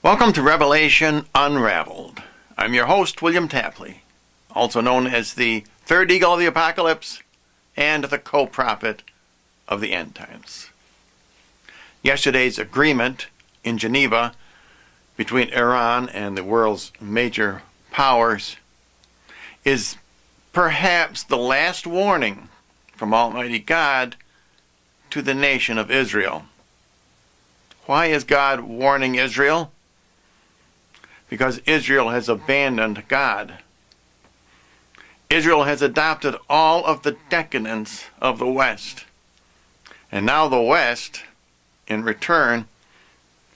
Welcome to Revelation Unraveled. I'm your host, William Tapley, also known as the third eagle of the apocalypse and the co-prophet of the end times. Yesterday's agreement in Geneva between Iran and the world's major powers is perhaps the last warning from Almighty God to the nation of Israel. Why is God warning Israel? Because Israel has abandoned God. Israel has adopted all of the decadence of the West. And now the West, in return,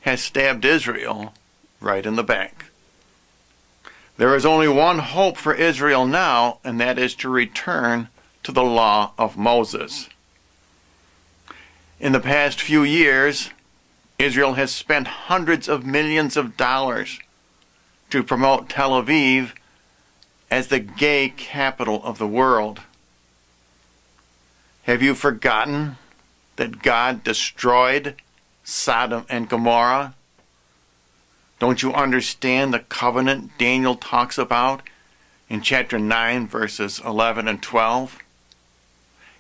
has stabbed Israel right in the back. There is only one hope for Israel now, and that is to return to the law of Moses. In the past few years, Israel has spent hundreds of millions of dollars to promote Tel Aviv as the gay capital of the world. Have you forgotten that God destroyed Sodom and Gomorrah? Don't you understand the covenant Daniel talks about in chapter 9, verses 11 and 12?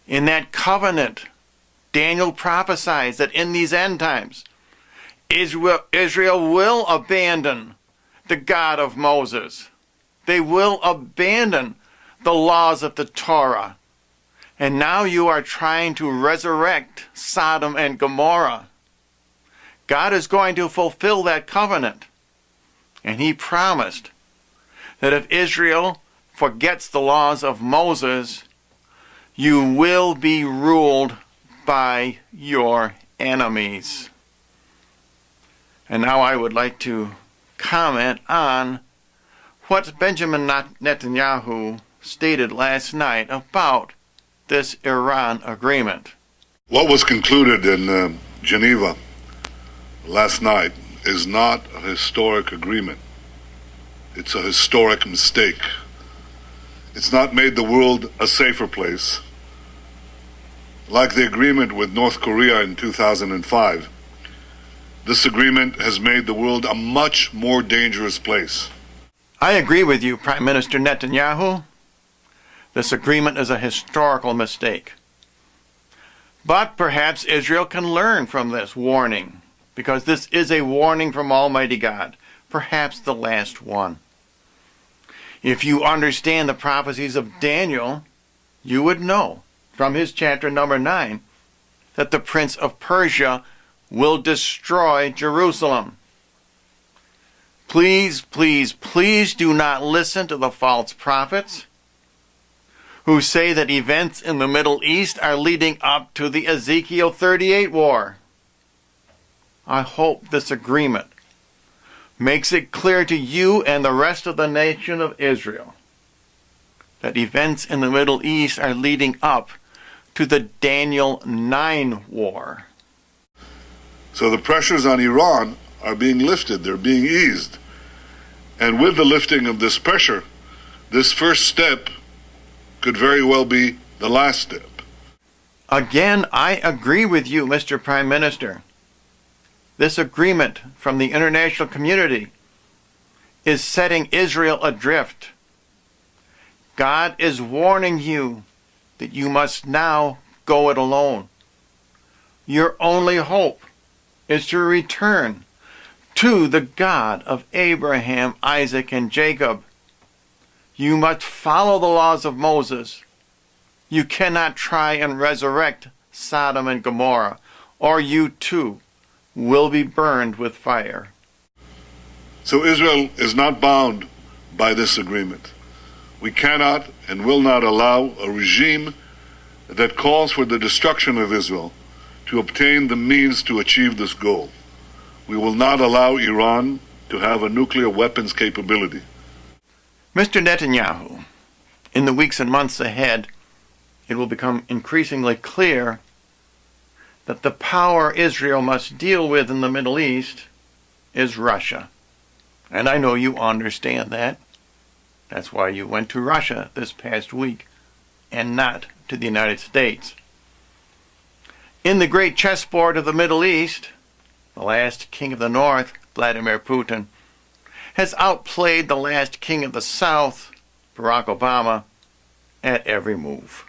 In that covenant, Daniel prophesies that in these end times, Israel will abandon the God of Moses. They will abandon the laws of the Torah. And now you are trying to resurrect Sodom and Gomorrah. God is going to fulfill that covenant. And he promised that if Israel forgets the laws of Moses, you will be ruled by your enemies. And now I would like to comment on what Benjamin Netanyahu stated last night about this Iran agreement. What was concluded in Geneva last night is not a historic agreement. It's a historic mistake. It's not made the world a safer place. Like the agreement with North Korea in 2005, this agreement has made the world a much more dangerous place. I agree with you, Prime Minister Netanyahu. This agreement is a historical mistake. But perhaps Israel can learn from this warning, because this is a warning from Almighty God, perhaps the last one. If you understand the prophecies of Daniel, you would know from his chapter number 9 that the prince of Persia will destroy Jerusalem. Please, please, please do not listen to the false prophets who say that events in the Middle East are leading up to the Ezekiel 38 war. I hope this agreement makes it clear to you and the rest of the nation of Israel that events in the Middle East are leading up to the Daniel 9 war. So the pressures on Iran are being lifted, they're being eased. And with the lifting of this pressure, this first step could very well be the last step. Again, I agree with you, Mr. Prime Minister. This agreement from the international community is setting Israel adrift. God is warning you that you must now go it alone. Your only hope is to return to the God of Abraham, Isaac, and Jacob. You must follow the laws of Moses. You cannot try and resurrect Sodom and Gomorrah, or you too will be burned with fire. So Israel is not bound by this agreement. We cannot and will not allow a regime that calls for the destruction of Israel to obtain the means to achieve this goal. We will not allow Iran to have a nuclear weapons capability. Mr. Netanyahu, in the weeks and months ahead, it will become increasingly clear that the power Israel must deal with in the Middle East is Russia. And I know you understand that. That's why you went to Russia this past week and not to the United States. In the great chessboard of the Middle East, the last king of the North Vladimir Putin, has outplayed the last king of the South, Barack Obama, at every move.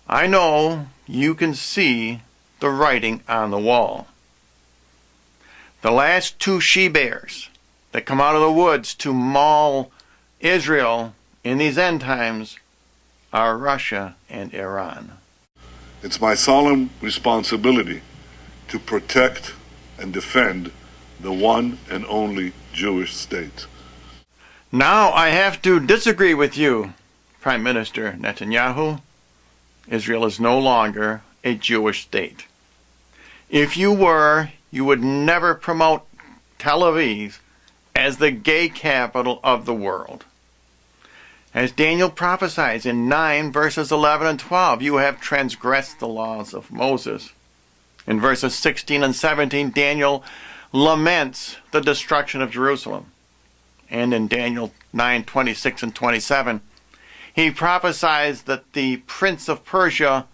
I know you can see the writing on the wall. The last two she-bears that come out of the woods to maul Israel in these end times are Russia and Iran. It's my solemn responsibility to protect and defend the one and only Jewish state. Now I have to disagree with you, Prime Minister Netanyahu. Israel is no longer a Jewish state. If you were, you would never promote Tel Aviv as the gay capital of the world. As Daniel prophesies in 9 verses 11 and 12, you have transgressed the laws of Moses. In verses 16 and 17, Daniel laments the destruction of Jerusalem. And in Daniel 9:26 and 27, he prophesies that the prince of Persia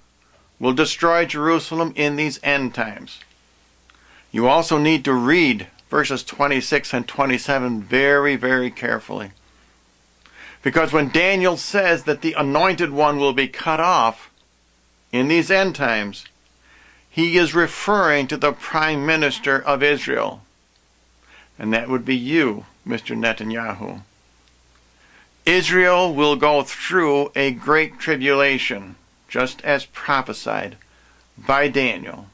will destroy Jerusalem in these end times. You also need to read verses 26 and 27 very, very carefully. Because when Daniel says that the anointed one will be cut off in these end times, he is referring to the prime minister of Israel. And that would be you, Mr. Netanyahu. Israel will go through a great tribulation, just as prophesied by Daniel.